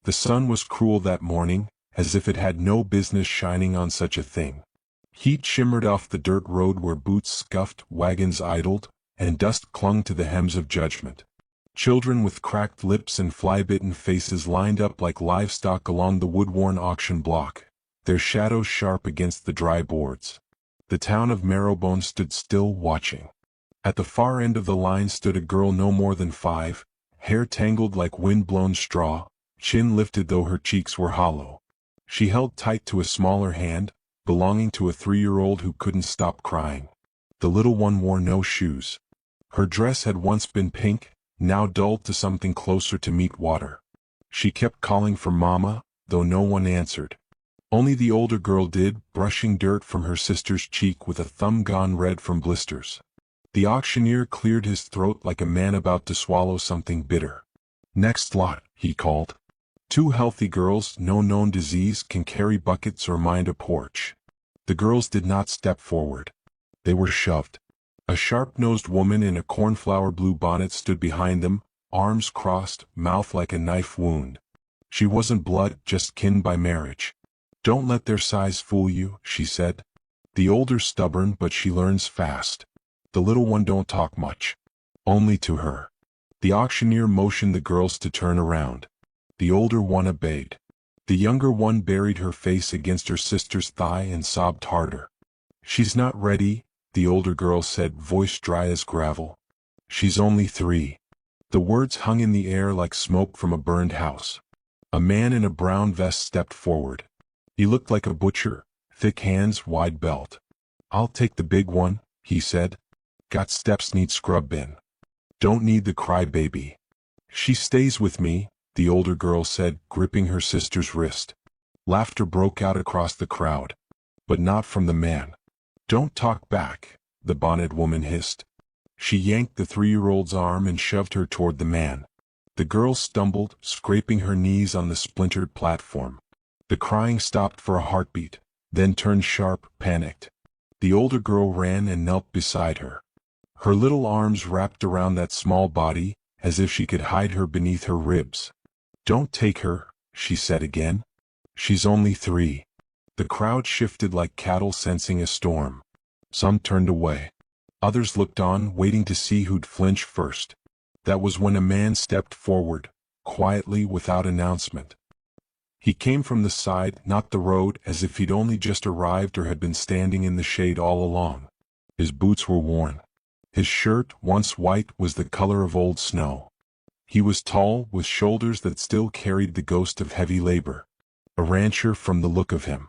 The sun was cruel that morning, as if it had no business shining on such a thing. Heat shimmered off the dirt road where boots scuffed, wagons idled, and dust clung to the hems of judgment. Children with cracked lips and fly-bitten faces lined up like livestock along the wood-worn auction block, their shadows sharp against the dry boards. The town of Marrowbone stood still, watching. At the far end of the line stood a girl no more than 5, hair tangled like wind-blown straw, chin lifted though her cheeks were hollow. She held tight to a smaller hand, belonging to a 3-year-old who couldn't stop crying. The little one wore no shoes. Her dress had once been pink, now dulled to something closer to meat water. She kept calling for Mama, though no one answered. Only the older girl did, brushing dirt from her sister's cheek with a thumb gone red from blisters. The auctioneer cleared his throat like a man about to swallow something bitter. "Next lot," he called. 2 healthy girls, no known disease, can carry buckets or mind a porch. The girls did not step forward. They were shoved. A sharp-nosed woman in a cornflower blue bonnet stood behind them, arms crossed, mouth like a knife wound. She wasn't blood, just kin by marriage. "Don't let their size fool you," she said. "The older stubborn, but she learns fast. The little one don't talk much. Only to her." The auctioneer motioned the girls to turn around. The older one obeyed. The younger one buried her face against her sister's thigh and sobbed harder. "She's not ready," the older girl said, voice dry as gravel. "She's only 3. The words hung in the air like smoke from a burned house. A man in a brown vest stepped forward. He looked like a butcher, thick hands, wide belt. "I'll take the big one," he said. "Got steps, need scrub bin. Don't need the crybaby." "She stays with me," the older girl said, gripping her sister's wrist. Laughter broke out across the crowd. But not from the man. "Don't talk back," the bonnet woman hissed. She yanked the 3-year-old's arm and shoved her toward the man. The girl stumbled, scraping her knees on the splintered platform. The crying stopped for a heartbeat, then turned sharp, panicked. The older girl ran and knelt beside her. Her little arms wrapped around that small body, as if she could hide her beneath her ribs. "Don't take her," she said again. "She's only 3. The crowd shifted like cattle sensing a storm. Some turned away. Others looked on, waiting to see who'd flinch first. That was when a man stepped forward, quietly, without announcement. He came from the side, not the road, as if he'd only just arrived or had been standing in the shade all along. His boots were worn. His shirt, once white, was the color of old snow. He was tall, with shoulders that still carried the ghost of heavy labor. A rancher from the look of him.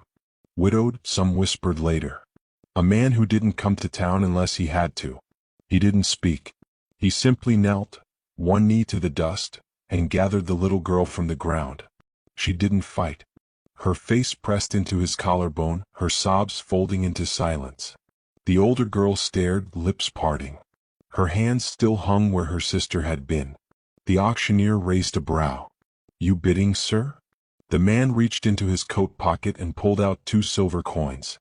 Widowed, some whispered later. A man who didn't come to town unless he had to. He didn't speak. He simply knelt, one knee to the dust, and gathered the little girl from the ground. She didn't fight. Her face pressed into his collarbone, her sobs folding into silence. The older girl stared, lips parting. Her hands still hung where her sister had been. The auctioneer raised a brow. "You bidding, sir?" The man reached into his coat pocket and pulled out 2 silver coins.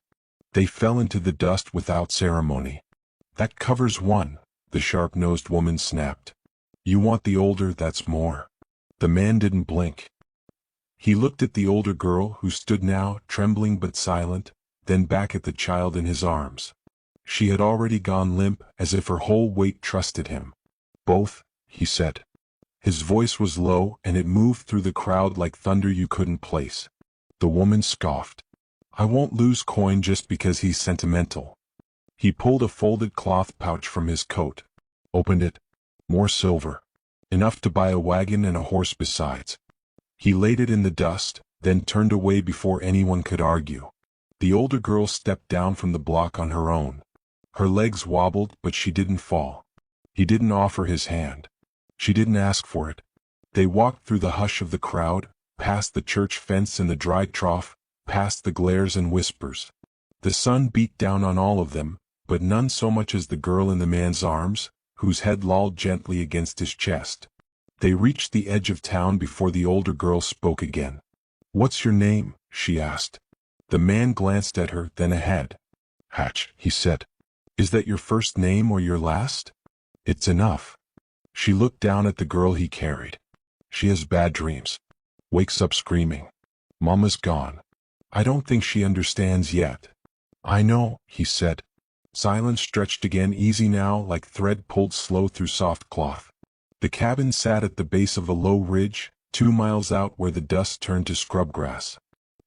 They fell into the dust without ceremony. "That covers 1, the sharp-nosed woman snapped. "You want the older, that's more." The man didn't blink. He looked at the older girl, who stood now, trembling but silent, then back at the child in his arms. She had already gone limp, as if her whole weight trusted him. "Both," he said. His voice was low, and it moved through the crowd like thunder you couldn't place. The woman scoffed. "I won't lose coin just because he's sentimental." He pulled a folded cloth pouch from his coat. Opened it. More silver. Enough to buy a wagon and a horse besides. He laid it in the dust, then turned away before anyone could argue. The older girl stepped down from the block on her own. Her legs wobbled, but she didn't fall. He didn't offer his hand. She didn't ask for it. They walked through the hush of the crowd, past the church fence and the dry trough, past the glares and whispers. The sun beat down on all of them, but none so much as the girl in the man's arms, whose head lolled gently against his chest. They reached the edge of town before the older girl spoke again. "What's your name?" she asked. The man glanced at her, then ahead. "Hatch," he said. "Is that your first name or your last?" "It's enough." She looked down at the girl he carried. "She has bad dreams." wakes up screaming. Mama's gone. I don't think she understands yet. I know, he said. Silence stretched again, easy now, like thread pulled slow through soft cloth. The cabin sat at the base of a low ridge, 2 miles out where the dust turned to scrub grass.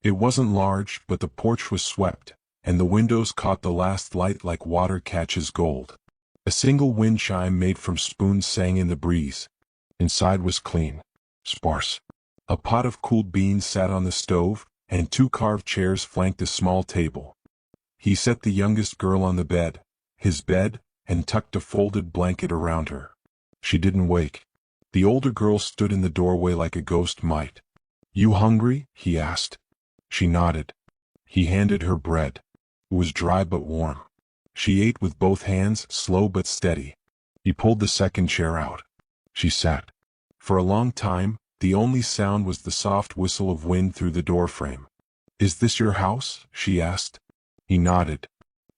It wasn't large, but the porch was swept, and the windows caught the last light like water catches gold. A single wind chime made from spoons sang in the breeze. Inside was clean, sparse. A pot of cooled beans sat on the stove, and 2 carved chairs flanked a small table. He set the youngest girl on the bed, his bed, and tucked a folded blanket around her. She didn't wake. The older girl stood in the doorway like a ghost might. You hungry? He asked. She nodded. He handed her bread. It was dry but warm. She ate with both hands, slow but steady. He pulled the second chair out. She sat. For a long time, the only sound was the soft whistle of wind through the doorframe. Is this your house? She asked. He nodded.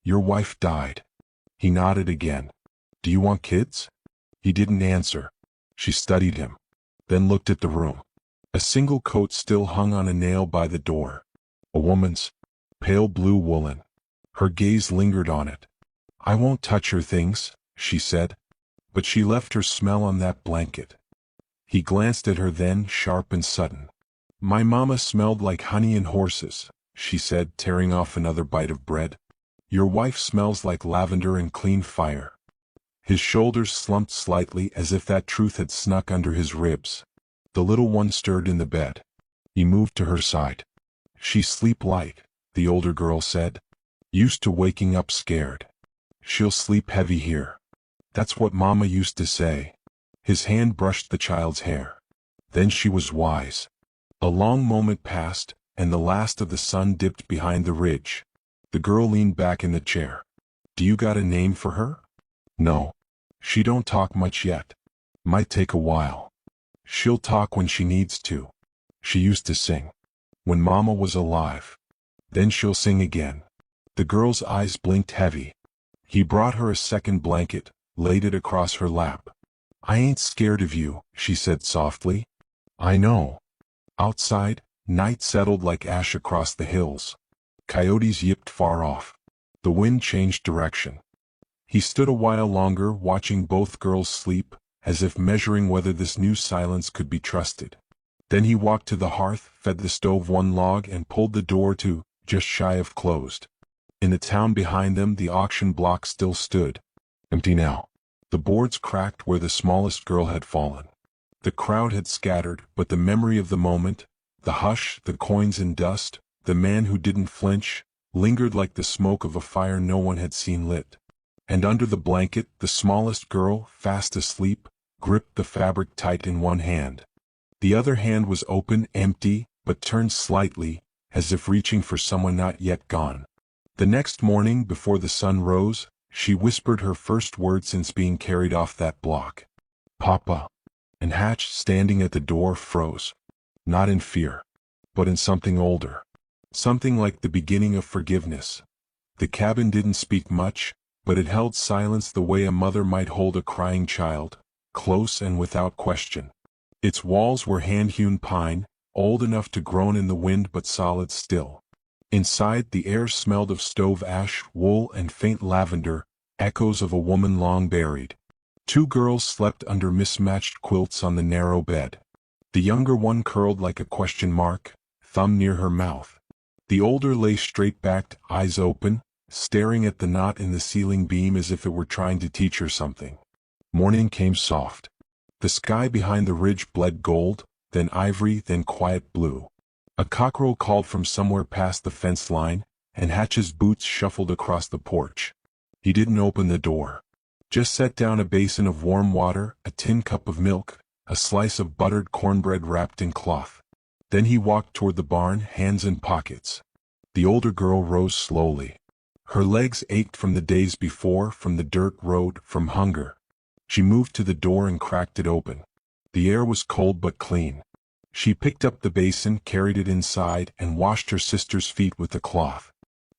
Your wife died. He nodded again. Do you want kids? He didn't answer. She studied him, then looked at the room. A single coat still hung on a nail by the door. A woman's, pale blue woolen. Her gaze lingered on it. I won't touch her things, she said. But she left her smell on that blanket. He glanced at her then, sharp and sudden. My mama smelled like honey and horses, she said, tearing off another bite of bread. Your wife smells like lavender and clean fire. His shoulders slumped slightly as if that truth had snuck under his ribs. The little one stirred in the bed. He moved to her side. She sleep light, the older girl said. Used to waking up scared. She'll sleep heavy here. That's what Mama used to say. His hand brushed the child's hair. Then she was wise. A long moment passed, and the last of the sun dipped behind the ridge. The girl leaned back in the chair. Do you got a name for her? No. She don't talk much yet. Might take a while. She'll talk when she needs to. She used to sing. When Mama was alive. Then she'll sing again. The girl's eyes blinked heavy. He brought her a second blanket, laid it across her lap. I ain't scared of you, she said softly. I know. Outside, night settled like ash across the hills. Coyotes yipped far off. The wind changed direction. He stood a while longer, watching both girls sleep, as if measuring whether this new silence could be trusted. Then he walked to the hearth, fed the stove one log, and pulled the door to, just shy of closed. In the town behind them, the auction block still stood. Empty now. The boards cracked where the smallest girl had fallen. The crowd had scattered, but the memory of the moment, the hush, the coins and dust, the man who didn't flinch, lingered like the smoke of a fire no one had seen lit. And under the blanket, the smallest girl, fast asleep, gripped the fabric tight in one hand. The other hand was open, empty, but turned slightly, as if reaching for someone not yet gone. The next morning, before the sun rose, she whispered her first word since being carried off that block. Papa. And Hatch, standing at the door, froze. Not in fear, but in something older. Something like the beginning of forgiveness. The cabin didn't speak much, but it held silence the way a mother might hold a crying child, close and without question. Its walls were hand-hewn pine, old enough to groan in the wind but solid still. Inside, the air smelled of stove ash, wool, and faint lavender, echoes of a woman long buried. 2 girls slept under mismatched quilts on the narrow bed. The younger one curled like a question mark, thumb near her mouth. The older lay straight-backed, eyes open, staring at the knot in the ceiling beam as if it were trying to teach her something. Morning came soft. The sky behind the ridge bled gold, then ivory, then quiet blue. A cockerel called from somewhere past the fence line, and Hatch's boots shuffled across the porch. He didn't open the door. Just set down a basin of warm water, a tin cup of milk, a slice of buttered cornbread wrapped in cloth. Then he walked toward the barn, hands in pockets. The older girl rose slowly. Her legs ached from the days before, from the dirt road, from hunger. She moved to the door and cracked it open. The air was cold but clean. She picked up the basin, carried it inside, and washed her sister's feet with the cloth.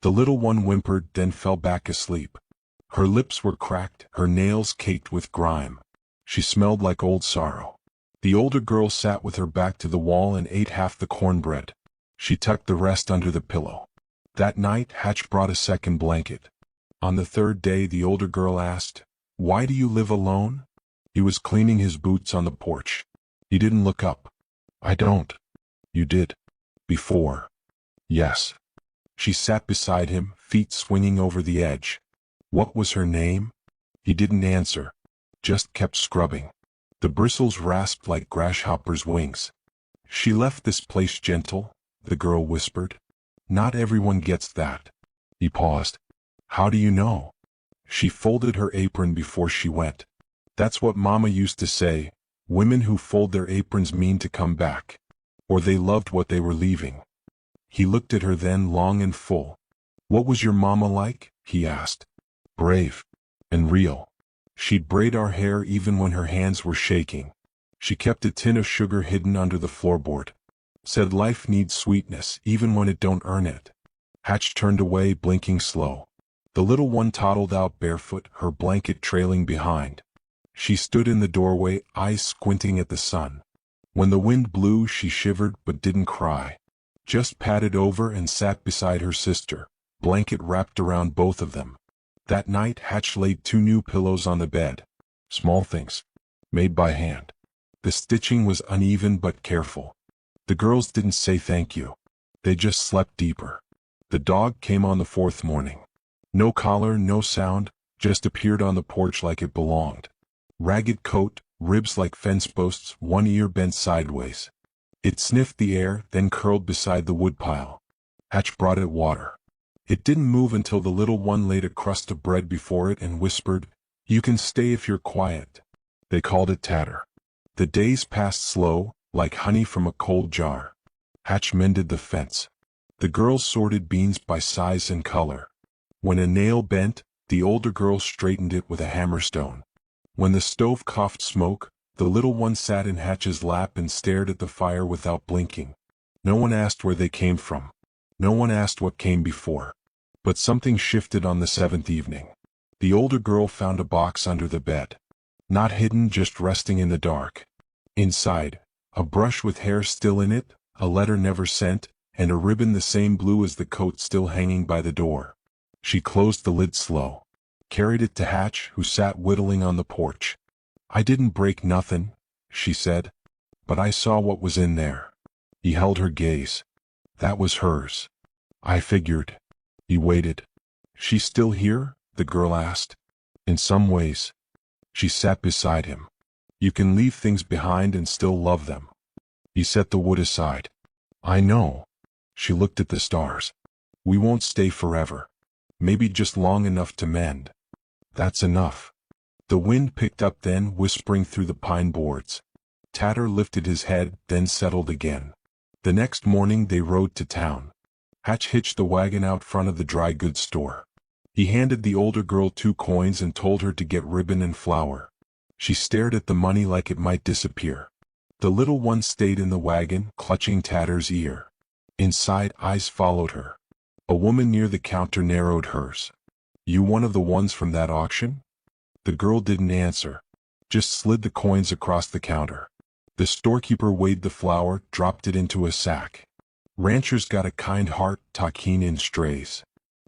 The little one whimpered, then fell back asleep. Her lips were cracked, her nails caked with grime. She smelled like old sorrow. The older girl sat with her back to the wall and ate half the cornbread. She tucked the rest under the pillow. That night, Hatch brought a second blanket. On the third day, the older girl asked, "Why do you live alone?" He was cleaning his boots on the porch. He didn't look up. "I don't." "You did. Before." "Yes." She sat beside him, feet swinging over the edge. "What was her name?" He didn't answer. Just kept scrubbing. The bristles rasped like grasshoppers' wings. "She left this place gentle," the girl whispered. "Not everyone gets that." He paused. "How do you know?" "She folded her apron before she went. That's what Mama used to say. Women who fold their aprons mean to come back. Or they loved what they were leaving." He looked at her then long and full. "What was your mama like?" he asked. "Brave. And real. She'd braid our hair even when her hands were shaking. She kept a tin of sugar hidden under the floorboard. Said life needs sweetness even when it don't earn it." Hatch turned away, blinking slow. The little one toddled out barefoot, her blanket trailing behind. She stood in the doorway, eyes squinting at the sun. When the wind blew, she shivered but didn't cry. Just padded over and sat beside her sister, blanket wrapped around both of them. That night, Hatch laid 2 new pillows on the bed. Small things. Made by hand. The stitching was uneven but careful. The girls didn't say thank you. They just slept deeper. The dog came on the 4th morning. No collar, no sound, just appeared on the porch like it belonged. Ragged coat, ribs like fence posts, one ear bent sideways. It sniffed the air, then curled beside the woodpile. Hatch brought it water. It didn't move until the little one laid a crust of bread before it and whispered, "You can stay if you're quiet." They called it Tatter. The days passed slow, like honey from a cold jar. Hatch mended the fence. The girls sorted beans by size and color. When a nail bent, the older girl straightened it with a hammerstone. When the stove coughed smoke, the little one sat in Hatch's lap and stared at the fire without blinking. No one asked where they came from. No one asked what came before. But something shifted on the 7th evening. The older girl found a box under the bed. Not hidden, just resting in the dark. Inside, a brush with hair still in it, a letter never sent, and a ribbon the same blue as the coat still hanging by the door. She closed the lid slow. Carried it to Hatch, who sat whittling on the porch. "I didn't break nothing," she said. "But I saw what was in there." He held her gaze. "That was hers." "I figured." He waited. "She's still here?" the girl asked. "In some ways." She sat beside him. "You can leave things behind and still love them." He set the wood aside. "I know." She looked at the stars. "We won't stay forever. Maybe just long enough to mend." "That's enough." The wind picked up then, whispering through the pine boards. Tatter lifted his head, then settled again. The next morning they rode to town. Hatch hitched the wagon out front of the dry goods store. He handed the older girl 2 coins and told her to get ribbon and flour. She stared at the money like it might disappear. The little one stayed in the wagon, clutching Tatter's ear. Inside, eyes followed her. A woman near the counter narrowed hers. "You one of the ones from that auction?" The girl didn't answer. Just slid the coins across the counter. The storekeeper weighed the flour, dropped it into a sack. "Ranchers got a kind heart, talk keen in strays."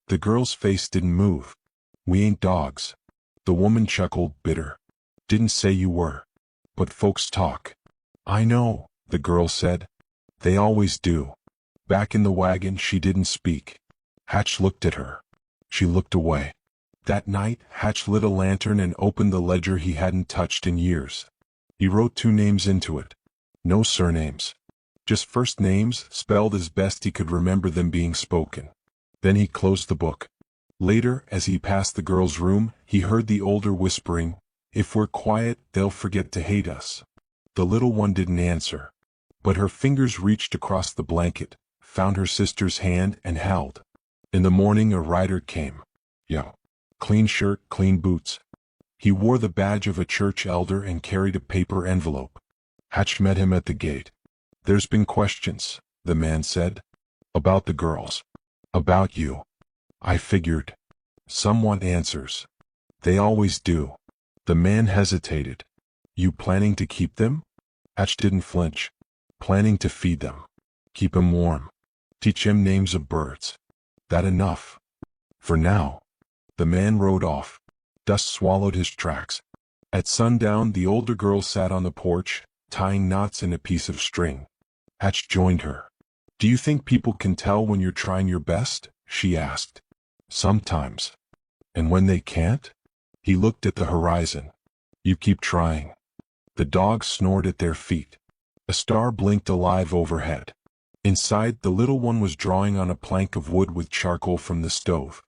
The girl's face didn't move. "We ain't dogs." The woman chuckled, bitter. "Didn't say you were. But folks talk." "I know," the girl said. "They always do." Back in the wagon, she didn't speak. Hatch looked at her. She looked away. That night, Hatch lit a lantern and opened the ledger he hadn't touched in years. He wrote 2 names into it. No surnames. Just first names, spelled as best he could remember them being spoken. Then he closed the book. Later, as he passed the girl's room, he heard the older whispering, "If we're quiet, they'll forget to hate us." The little one didn't answer. But her fingers reached across the blanket, found her sister's hand, and held. In the morning a rider came. Young. Clean shirt, clean boots. He wore the badge of a church elder and carried a paper envelope. Hatch met him at the gate. "There's been questions," the man said. "About the girls. About you. I figured. Some want answers. They always do." The man hesitated. "You planning to keep them?" Hatch didn't flinch, planning to feed them, keep 'em warm, teach 'em names of birds. That enough? For now. The man rode off. Dust swallowed his tracks. At sundown, the older girl sat on the porch, tying knots in a piece of string. Hatch joined her. "Do you think people can tell when you're trying your best?" she asked. "Sometimes. And when they can't?" He looked at the horizon. "You keep trying." The dogs snored at their feet. A star blinked alive overhead. Inside, the little one was drawing on a plank of wood with charcoal from the stove.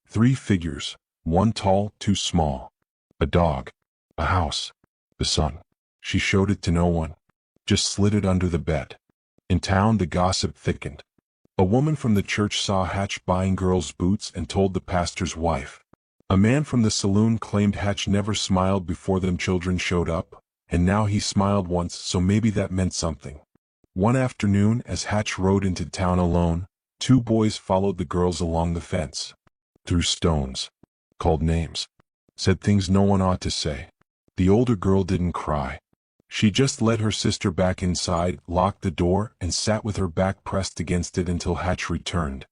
3 figures, one tall, 2 small. A dog. A house. The sun. She showed it to no one. Just slid it under the bed. In town, the gossip thickened. A woman from the church saw Hatch buying girls' boots and told the pastor's wife. A man from the saloon claimed Hatch never smiled before them children showed up, and now he smiled once, so maybe that meant something. One afternoon, as Hatch rode into town alone, 2 boys followed the girls along the fence. Threw stones. Called names. Said things no one ought to say. The older girl didn't cry. She just led her sister back inside, locked the door, and sat with her back pressed against it until Hatch returned.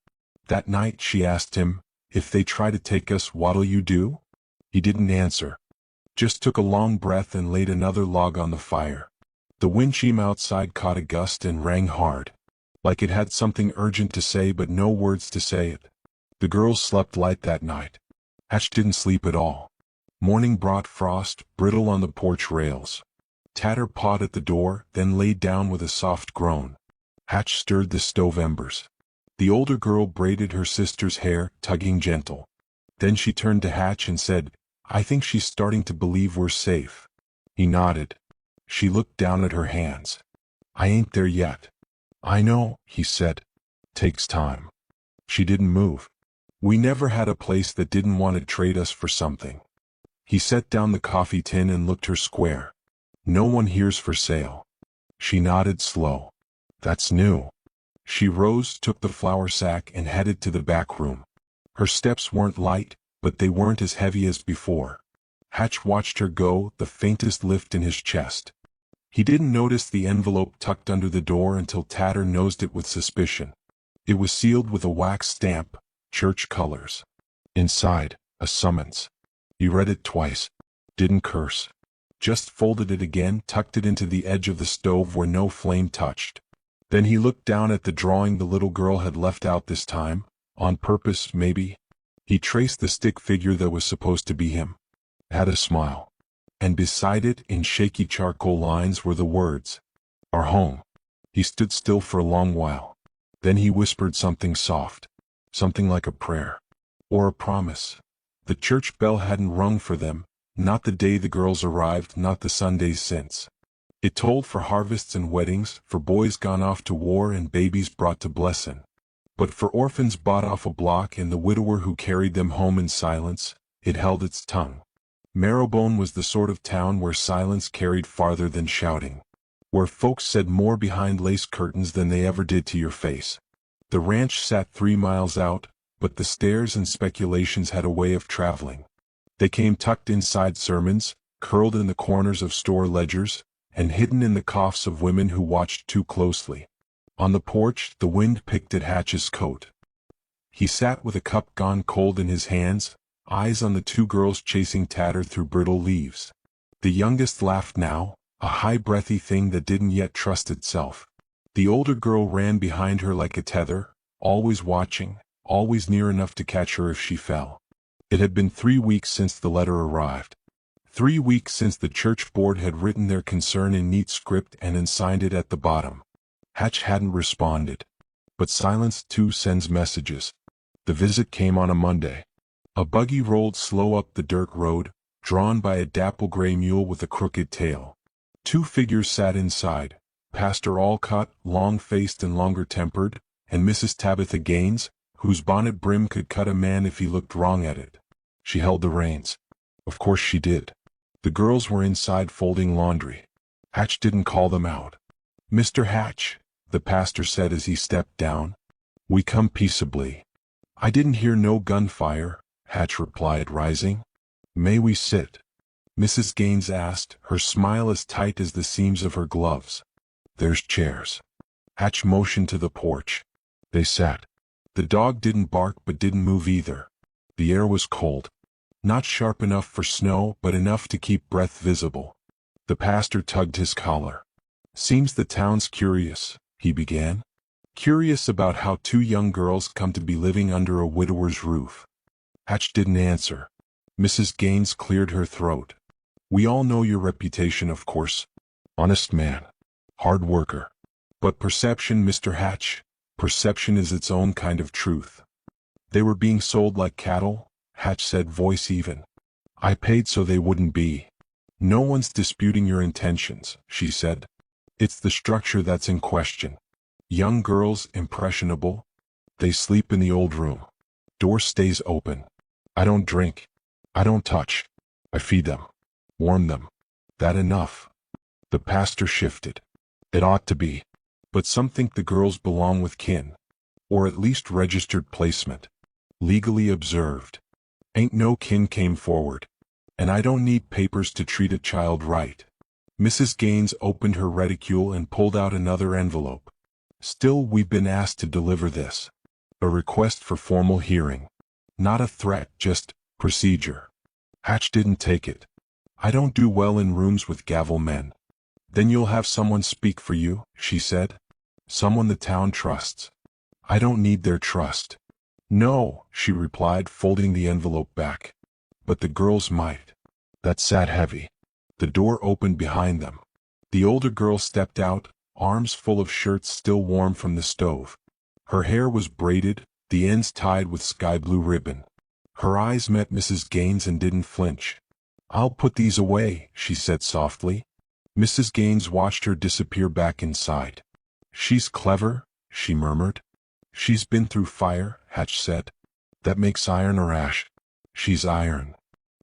That night she asked him, "If they try to take us, what'll you do?" He didn't answer. Just took a long breath and laid another log on the fire. The windchime outside caught a gust and rang hard. Like it had something urgent to say but no words to say it. The girls slept light that night. Hatch didn't sleep at all. Morning brought frost, brittle on the porch rails. Tatter pawed at the door, then laid down with a soft groan. Hatch stirred the stove embers. The older girl braided her sister's hair, tugging gentle. Then she turned to Hatch and said, "I think she's starting to believe we're safe." He nodded. She looked down at her hands. "I ain't there yet." "I know," he said. "Takes time." She didn't move. "We never had a place that didn't want to trade us for something." He set down the coffee tin and looked her square. "No one here's for sale." She nodded slow. "That's new." She rose, took the flour sack, and headed to the back room. Her steps weren't light, but they weren't as heavy as before. Hatch watched her go, the faintest lift in his chest. He didn't notice the envelope tucked under the door until Tatter nosed it with suspicion. It was sealed with a wax stamp, church colors. Inside, a summons. He read it twice. Didn't curse. Just folded it again, tucked it into the edge of the stove where no flame touched. Then he looked down at the drawing the little girl had left out this time, on purpose maybe. He traced the stick figure that was supposed to be him. Had a smile. And beside it, in shaky charcoal lines, were the words, "Our home." He stood still for a long while. Then he whispered something soft. Something like a prayer. Or a promise. The church bell hadn't rung for them, not the day the girls arrived, not the Sundays since. It tolled for harvests and weddings, for boys gone off to war and babies brought to blessin'. But for orphans bought off a block and the widower who carried them home in silence, it held its tongue. Marrowbone was the sort of town where silence carried farther than shouting. Where folks said more behind lace curtains than they ever did to your face. The ranch sat 3 miles out, but the stares and speculations had a way of traveling. They came tucked inside sermons, curled in the corners of store ledgers, and hidden in the coughs of women who watched too closely. On the porch, the wind picked at Hatch's coat. He sat with a cup gone cold in his hands, eyes on the 2 girls chasing Tatter through brittle leaves. The youngest laughed now, a high breathy thing that didn't yet trust itself. The older girl ran behind her like a tether, always watching, always near enough to catch her if she fell. It had been 3 weeks since the letter arrived. 3 weeks since the church board had written their concern in neat script and then signed it at the bottom. Hatch hadn't responded. But silence too sends messages. The visit came on a Monday. A buggy rolled slow up the dirt road, drawn by a dapple gray mule with a crooked tail. 2 figures sat inside, Pastor Alcott, long-faced and longer-tempered, and Mrs. Tabitha Gaines, whose bonnet brim could cut a man if he looked wrong at it. She held the reins. Of course she did. The girls were inside folding laundry. Hatch didn't call them out. "Mr. Hatch," the pastor said as he stepped down, "we come peaceably." "I didn't hear no gunfire," Hatch replied, rising. "May we sit?" Mrs. Gaines asked, her smile as tight as the seams of her gloves. There's chairs. Hatch motioned to the porch. They sat. The dog didn't bark but didn't move either. The air was cold. Not sharp enough for snow but enough to keep breath visible. The pastor tugged his collar. Seems the town's curious, he began. Curious about how two young girls come to be living under a widower's roof. Hatch didn't answer. Mrs. Gaines cleared her throat. We all know your reputation, of course. Honest man. Hard worker. But perception, Mr. Hatch, perception is its own kind of truth. They were being sold like cattle, Hatch said, voice even. I paid so they wouldn't be. No one's disputing your intentions, she said. It's the structure that's in question. Young girls, impressionable. They sleep in the old room. Door stays open. I don't drink. I don't touch. I feed them. Warm them. That enough? The pastor shifted. It ought to be. But some think the girls belong with kin. Or at least registered placement. Legally observed. Ain't no kin came forward. And I don't need papers to treat a child right. Mrs. Gaines opened her reticule and pulled out another envelope. Still, we've been asked to deliver this. A request for formal hearing. Not a threat, just procedure. Hatch didn't take it. I don't do well in rooms with gavel men. Then you'll have someone speak for you, she said. Someone the town trusts. I don't need their trust. No, she replied, folding the envelope back. But the girls might. That sat heavy. The door opened behind them. The older girl stepped out, arms full of shirts still warm from the stove. Her hair was braided, the ends tied with sky blue ribbon. Her eyes met Mrs. Gaines and didn't flinch. I'll put these away, she said softly. Mrs. Gaines watched her disappear back inside. She's clever, she murmured. She's been through fire, Hatch said. That makes iron or ash. She's iron.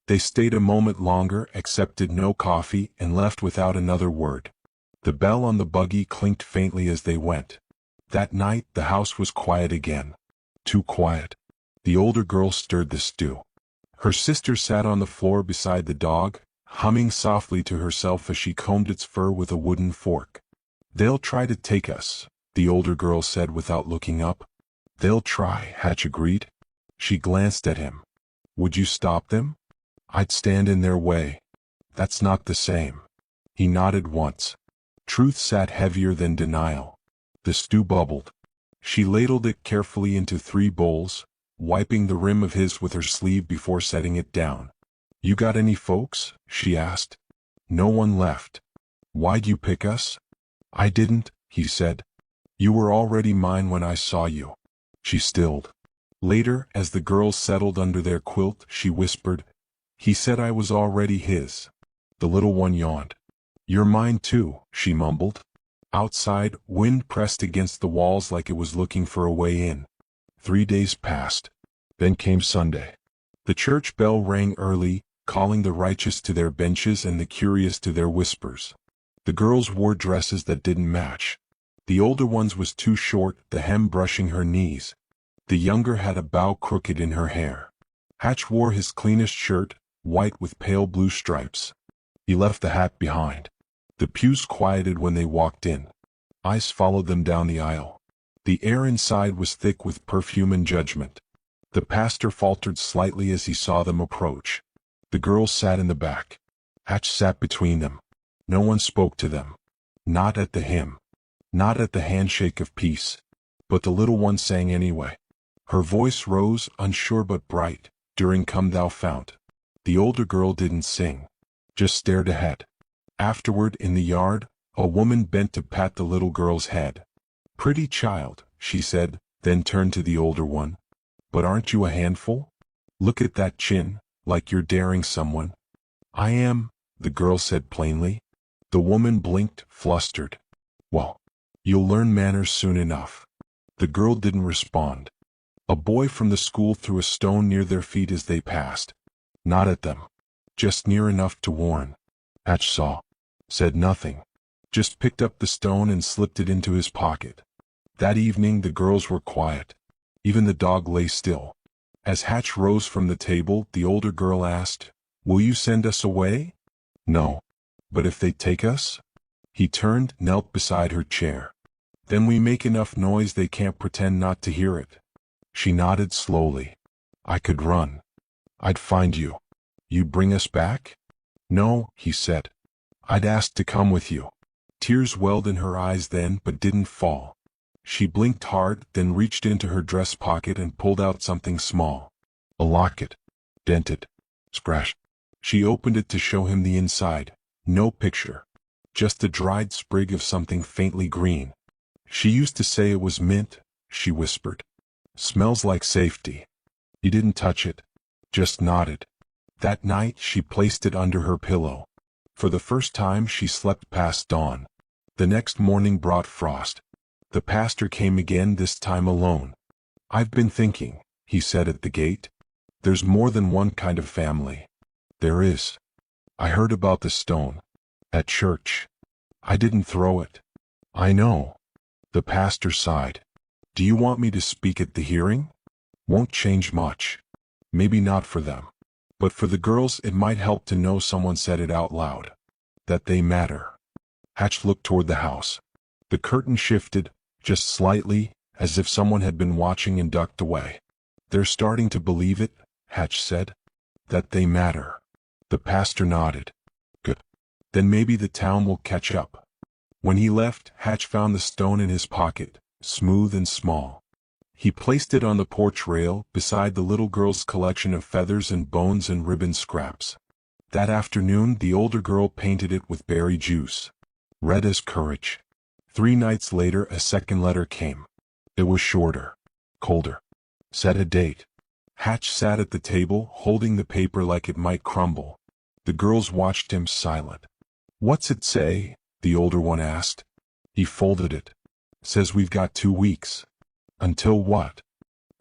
They stayed a moment longer, accepted no coffee, and left without another word. The bell on the buggy clinked faintly as they went. That night the house was quiet again. Too quiet. The older girl stirred the stew. Her sister sat on the floor beside the dog, humming softly to herself as she combed its fur with a wooden fork. They'll try to take us, the older girl said without looking up. They'll try, Hatch agreed. She glanced at him. Would you stop them? I'd stand in their way. That's not the same. He nodded once. Truth sat heavier than denial. The stew bubbled. She ladled it carefully into 3 bowls, wiping the rim of his with her sleeve before setting it down. You got any folks? She asked. No one left. Why'd you pick us? I didn't, he said. You were already mine when I saw you. She stilled. Later, as the girls settled under their quilt, she whispered, He said I was already his. The little one yawned. You're mine too, she mumbled. Outside, wind pressed against the walls like it was looking for a way in. 3 days passed. Then came Sunday. The church bell rang early, calling the righteous to their benches and the curious to their whispers. The girls wore dresses that didn't match. The older one's was too short, the hem brushing her knees. The younger had a bow crooked in her hair. Hatch wore his cleanest shirt, white with pale blue stripes. He left the hat behind. The pews quieted when they walked in. Eyes followed them down the aisle. The air inside was thick with perfume and judgment. The pastor faltered slightly as he saw them approach. The girls sat in the back. Hatch sat between them. No one spoke to them. Not at the hymn. Not at the handshake of peace. But the little one sang anyway. Her voice rose, unsure but bright, during Come Thou Fount. The older girl didn't sing. Just stared ahead. Afterward, in the yard, a woman bent to pat the little girl's head. Pretty child, she said, then turned to the older one. But aren't you a handful? Look at that chin, like you're daring someone. I am, the girl said plainly. The woman blinked, flustered. Well, you'll learn manners soon enough. The girl didn't respond. A boy from the school threw a stone near their feet as they passed. Not at them. Just near enough to warn. Hatch saw. Said nothing. Just picked up the stone and slipped it into his pocket. That evening the girls were quiet. Even the dog lay still. As Hatch rose from the table, the older girl asked, Will you send us away? No. But if they take us? He turned, knelt beside her chair. Then we make enough noise they can't pretend not to hear it. She nodded slowly. I could run. I'd find you. You'd bring us back? No, he said. I'd ask to come with you. Tears welled in her eyes then but didn't fall. She blinked hard, then reached into her dress pocket and pulled out something small. A locket. Dented. Scratched. She opened it to show him the inside. No picture. Just a dried sprig of something faintly green. She used to say it was mint, she whispered. Smells like safety. He didn't touch it. Just nodded. That night she placed it under her pillow. For the first time she slept past dawn. The next morning brought frost. The pastor came again, this time alone. I've been thinking, he said at the gate. There's more than one kind of family. There is. I heard about the stone. At church. I didn't throw it. I know. The pastor sighed. Do you want me to speak at the hearing? Won't change much. Maybe not for them. But for the girls it might help to know someone said it out loud. That they matter. Hatch looked toward the house. The curtain shifted, just slightly, as if someone had been watching and ducked away. They're starting to believe it, Hatch said. That they matter. The pastor nodded. Good. Then maybe the town will catch up. When he left, Hatch found the stone in his pocket, smooth and small. He placed it on the porch rail, beside the little girl's collection of feathers and bones and ribbon scraps. That afternoon the older girl painted it with berry juice. Red as courage. 3 nights later a second letter came. It was shorter. Colder. Set a date. Hatch sat at the table, holding the paper like it might crumble. The girls watched him silent. What's it say? The older one asked. He folded it. Says we've got 2 weeks. Until what?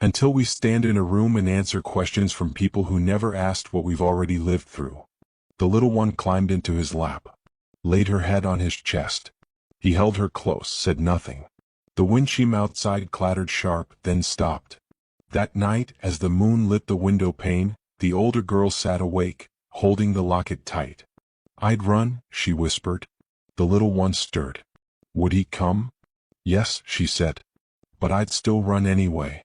Until we stand in a room and answer questions from people who never asked what we've already lived through. The little one climbed into his lap. Laid her head on his chest. He held her close, said nothing. The windcheam outside clattered sharp, then stopped. That night, as the moon lit the window pane, the older girl sat awake, holding the locket tight. I'd run, she whispered. The little one stirred. Would he come? Yes, she said. But I'd still run anyway.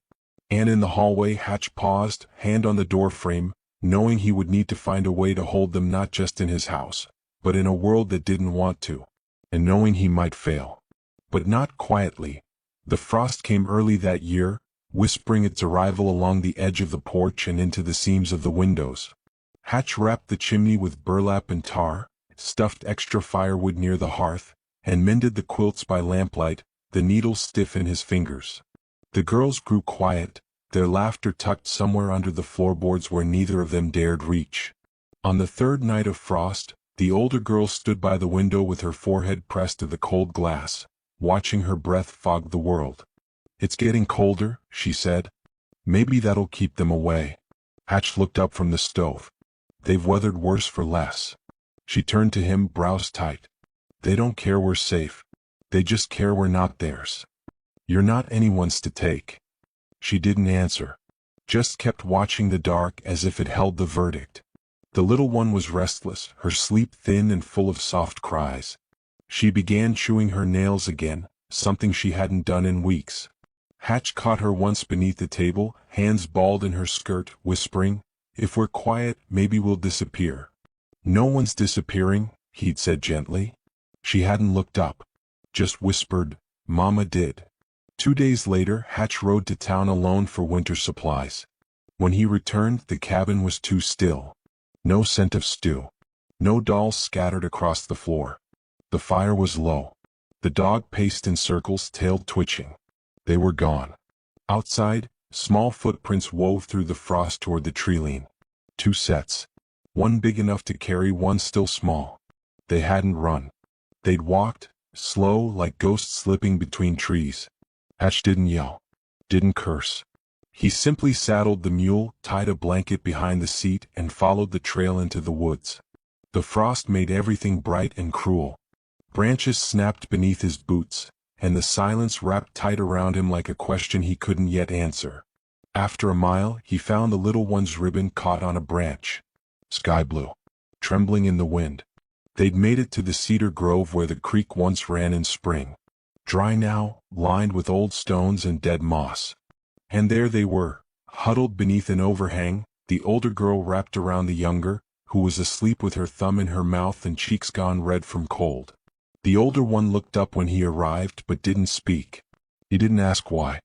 And in the hallway Hatch paused, hand on the door frame, knowing he would need to find a way to hold them not just in his house, but in a world that didn't want to. And knowing he might fail. But not quietly. The frost came early that year, whispering its arrival along the edge of the porch and into the seams of the windows. Hatch wrapped the chimney with burlap and tar, stuffed extra firewood near the hearth, and mended the quilts by lamplight, the needles stiff in his fingers. The girls grew quiet, their laughter tucked somewhere under the floorboards where neither of them dared reach. On the 3rd night of frost, the older girl stood by the window with her forehead pressed to the cold glass, watching her breath fog the world. It's getting colder, she said. Maybe that'll keep them away. Hatch looked up from the stove. They've weathered worse for less. She turned to him, brows tight. They don't care we're safe. They just care we're not theirs. You're not anyone's to take. She didn't answer. Just kept watching the dark as if it held the verdict. The little one was restless, her sleep thin and full of soft cries. She began chewing her nails again, something she hadn't done in weeks. Hatch caught her once beneath the table, hands balled in her skirt, whispering, If we're quiet, maybe we'll disappear. No one's disappearing, he'd said gently. She hadn't looked up. Just whispered, Mama did. 2 days later, Hatch rode to town alone for winter supplies. When he returned, the cabin was too still. No scent of stew. No dolls scattered across the floor. The fire was low. The dog paced in circles, tail twitching. They were gone. Outside, small footprints wove through the frost toward the treeline. 2 sets. One big enough to carry, one still small. They hadn't run. They'd walked, slow like ghosts slipping between trees. Hatch didn't yell. Didn't curse. He simply saddled the mule, tied a blanket behind the seat, and followed the trail into the woods. The frost made everything bright and cruel. Branches snapped beneath his boots, and the silence wrapped tight around him like a question he couldn't yet answer. After a mile, he found the little one's ribbon caught on a branch. Sky blue. Trembling in the wind. They'd made it to the cedar grove where the creek once ran in spring. Dry now, lined with old stones and dead moss. And there they were, huddled beneath an overhang, the older girl wrapped around the younger, who was asleep with her thumb in her mouth and cheeks gone red from cold. The older one looked up when he arrived but didn't speak. He didn't ask why.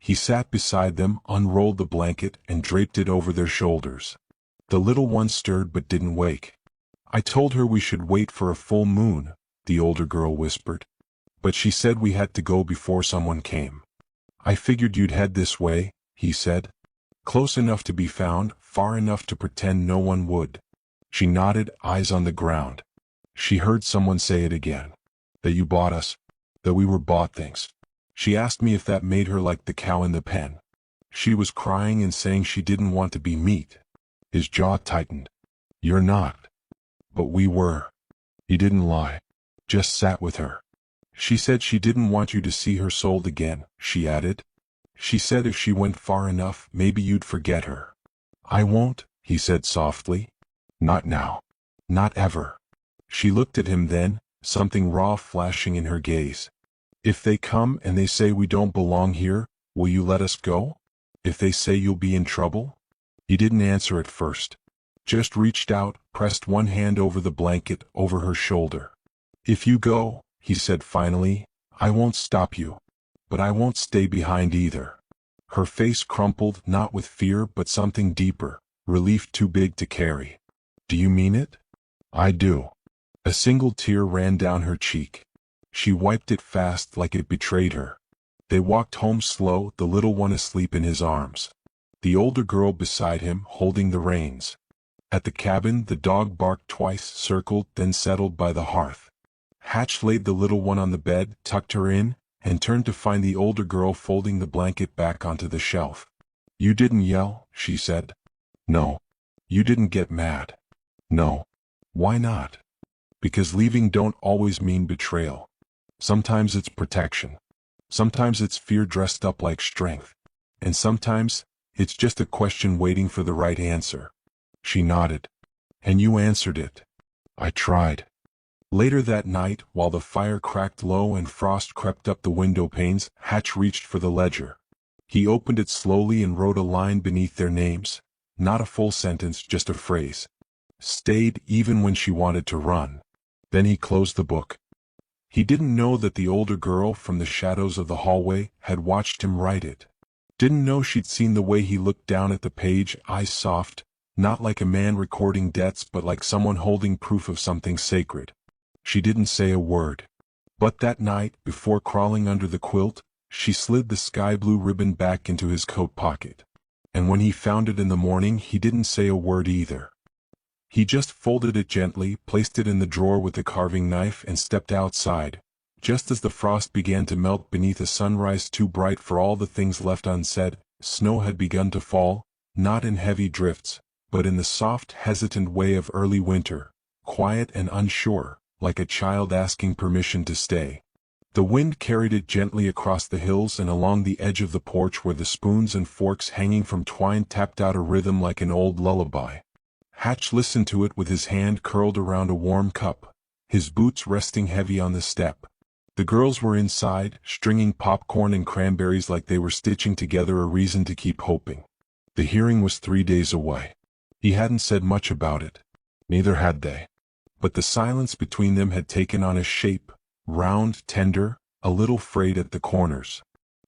He sat beside them, unrolled the blanket, and draped it over their shoulders. The little one stirred but didn't wake. "I told her we should wait for a full moon," the older girl whispered. "But she said we had to go before someone came." "I figured you'd head this way," he said. "Close enough to be found, far enough to pretend no one would." She nodded, eyes on the ground. She heard someone say it again. "That you bought us. That we were bought things." She asked me if that made her like the cow in the pen. She was crying and saying she didn't want to be meat. His jaw tightened. "You're not." "But we were." He didn't lie. Just sat with her. "She said she didn't want you to see her sold again," she added. "She said if she went far enough, maybe you'd forget her." "I won't," he said softly. "Not now. Not ever." She looked at him then, something raw flashing in her gaze. "If they come and they say we don't belong here, will you let us go? If they say you'll be in trouble?" He didn't answer at first. Just reached out, pressed one hand over the blanket, over her shoulder. "If you go," he said finally, "I won't stop you. But I won't stay behind either." Her face crumpled, not with fear but something deeper, relief too big to carry. "Do you mean it?" "I do." A single tear ran down her cheek. She wiped it fast like it betrayed her. They walked home slow, the little one asleep in his arms. The older girl beside him, holding the reins. At the cabin, the dog barked twice, circled, then settled by the hearth. Hatch laid the little one on the bed, tucked her in, and turned to find the older girl folding the blanket back onto the shelf. "You didn't yell," she said. "No." "You didn't get mad." "No." "Why not?" "Because leaving don't always mean betrayal. Sometimes it's protection. Sometimes it's fear dressed up like strength. And sometimes, it's just a question waiting for the right answer." She nodded. "And you answered it." "I tried." Later that night, while the fire cracked low and frost crept up the window panes, Hatch reached for the ledger. He opened it slowly and wrote a line beneath their names. Not a full sentence, just a phrase. "Stayed even when she wanted to run." Then he closed the book. He didn't know that the older girl, from the shadows of the hallway, had watched him write it. Didn't know she'd seen the way he looked down at the page, eyes soft, not like a man recording debts but like someone holding proof of something sacred. She didn't say a word. But that night, before crawling under the quilt, she slid the sky-blue ribbon back into his coat pocket. And when he found it in the morning, he didn't say a word either. He just folded it gently, placed it in the drawer with the carving knife, and stepped outside, just as the frost began to melt beneath a sunrise too bright for all the things left unsaid. Snow had begun to fall, not in heavy drifts, but in the soft, hesitant way of early winter, quiet and unsure, like a child asking permission to stay. The wind carried it gently across the hills and along the edge of the porch where the spoons and forks hanging from twine tapped out a rhythm like an old lullaby. Hatch listened to it with his hand curled around a warm cup, his boots resting heavy on the step. The girls were inside, stringing popcorn and cranberries like they were stitching together a reason to keep hoping. The hearing was 3 days away. He hadn't said much about it. Neither had they. But the silence between them had taken on a shape, round, tender, a little frayed at the corners.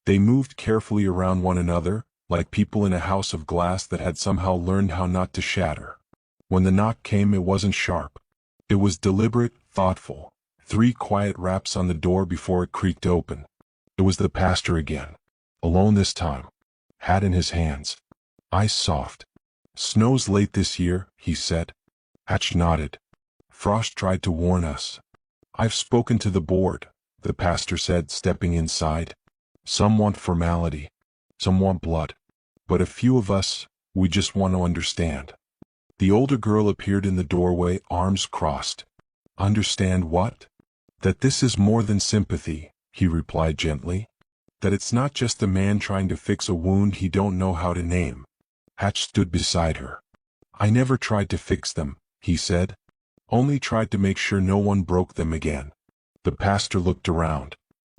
They moved carefully around one another, like people in a house of glass that had somehow learned how not to shatter. When the knock came, it wasn't sharp. It was deliberate, thoughtful. 3 quiet raps on the door before it creaked open. It was the pastor again. Alone this time. Hat in his hands. Eyes soft. "Snow's late this year," he said. Hatch nodded. "Frost tried to warn us." "I've spoken to the board," the pastor said, stepping inside. "Some want formality. Some want blood. But a few of us, we just want to understand." The older girl appeared in the doorway, arms crossed. "Understand what?" "That this is more than sympathy," he replied gently. "That it's not just a man trying to fix a wound he don't know how to name." Hatch stood beside her. "I never tried to fix them," he said. Only tried to make sure no one broke them again. The pastor looked around.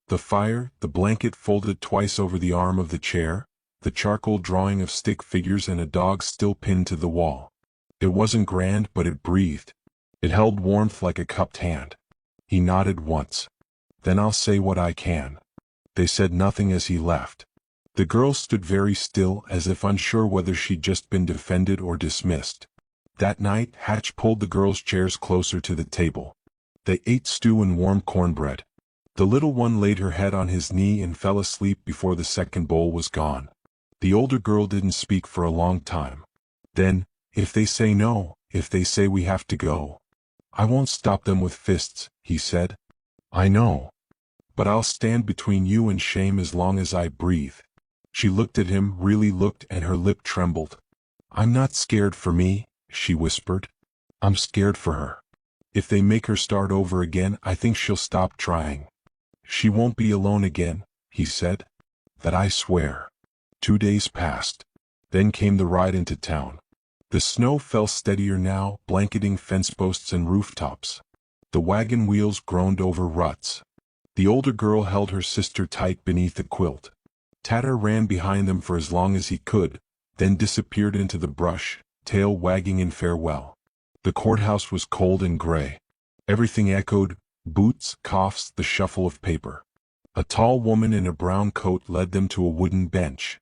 The fire, the blanket folded twice over the arm of the chair, the charcoal drawing of stick figures and a dog still pinned to the wall. It wasn't grand, but it breathed. It held warmth like a cupped hand. He nodded once. Then I'll say what I can. They said nothing as he left. The girl stood very still, as if unsure whether she'd just been defended or dismissed. That night, Hatch pulled the girls' chairs closer to the table. They ate stew and warm cornbread. The little one laid her head on his knee and fell asleep before the second bowl was gone. The older girl didn't speak for a long time. Then, if they say no, if they say we have to go, I won't stop them with fists, he said. I know. But I'll stand between you and shame as long as I breathe. She looked at him, really looked, and her lip trembled. I'm not scared for me, she whispered. I'm scared for her. If they make her start over again, I think she'll stop trying. She won't be alone again, he said. That I swear. 2 days passed. Then came the ride into town. The snow fell steadier now, blanketing fence posts and rooftops. The wagon wheels groaned over ruts. The older girl held her sister tight beneath the quilt. Tatter ran behind them for as long as he could, then disappeared into the brush, tail wagging in farewell. The courthouse was cold and gray. Everything echoed, boots, coughs, the shuffle of paper. A tall woman in a brown coat led them to a wooden bench.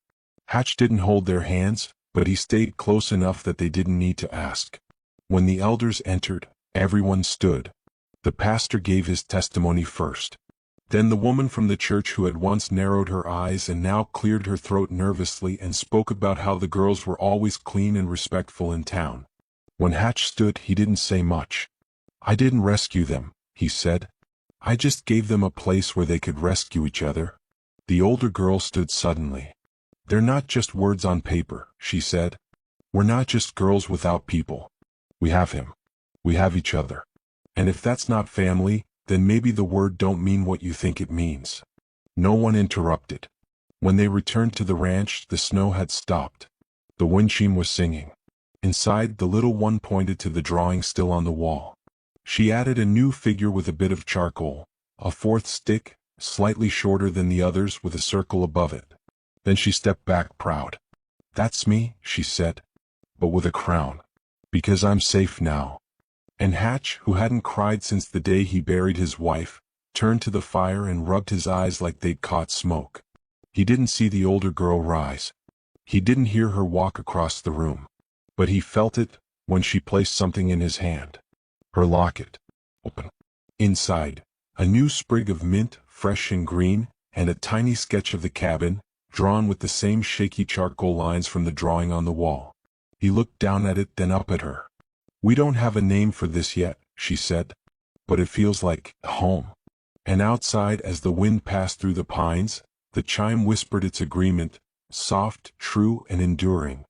Hatch didn't hold their hands, but he stayed close enough that they didn't need to ask. When the elders entered, everyone stood. The pastor gave his testimony first. Then the woman from the church who had once narrowed her eyes and now cleared her throat nervously and spoke about how the girls were always clean and respectful in town. When Hatch stood, he didn't say much. I didn't rescue them, he said. I just gave them a place where they could rescue each other. The older girl stood suddenly. They're not just words on paper, she said. We're not just girls without people. We have him. We have each other. And if that's not family, then maybe the word don't mean what you think it means. No one interrupted. When they returned to the ranch, the snow had stopped. The windshield was singing. Inside, the little one pointed to the drawing still on the wall. She added a new figure with a bit of charcoal, a fourth stick, slightly shorter than the others with a circle above it. Then she stepped back proud. That's me, she said, but with a crown. Because I'm safe now. And Hatch, who hadn't cried since the day he buried his wife, turned to the fire and rubbed his eyes like they'd caught smoke. He didn't see the older girl rise. He didn't hear her walk across the room. But he felt it when she placed something in his hand. Her locket. Open. Inside, a new sprig of mint, fresh and green, and a tiny sketch of the cabin, drawn with the same shaky charcoal lines from the drawing on the wall. He looked down at it, then up at her. We don't have a name for this yet, she said. But it feels like home. And outside, as the wind passed through the pines, the chime whispered its agreement, soft, true, and enduring.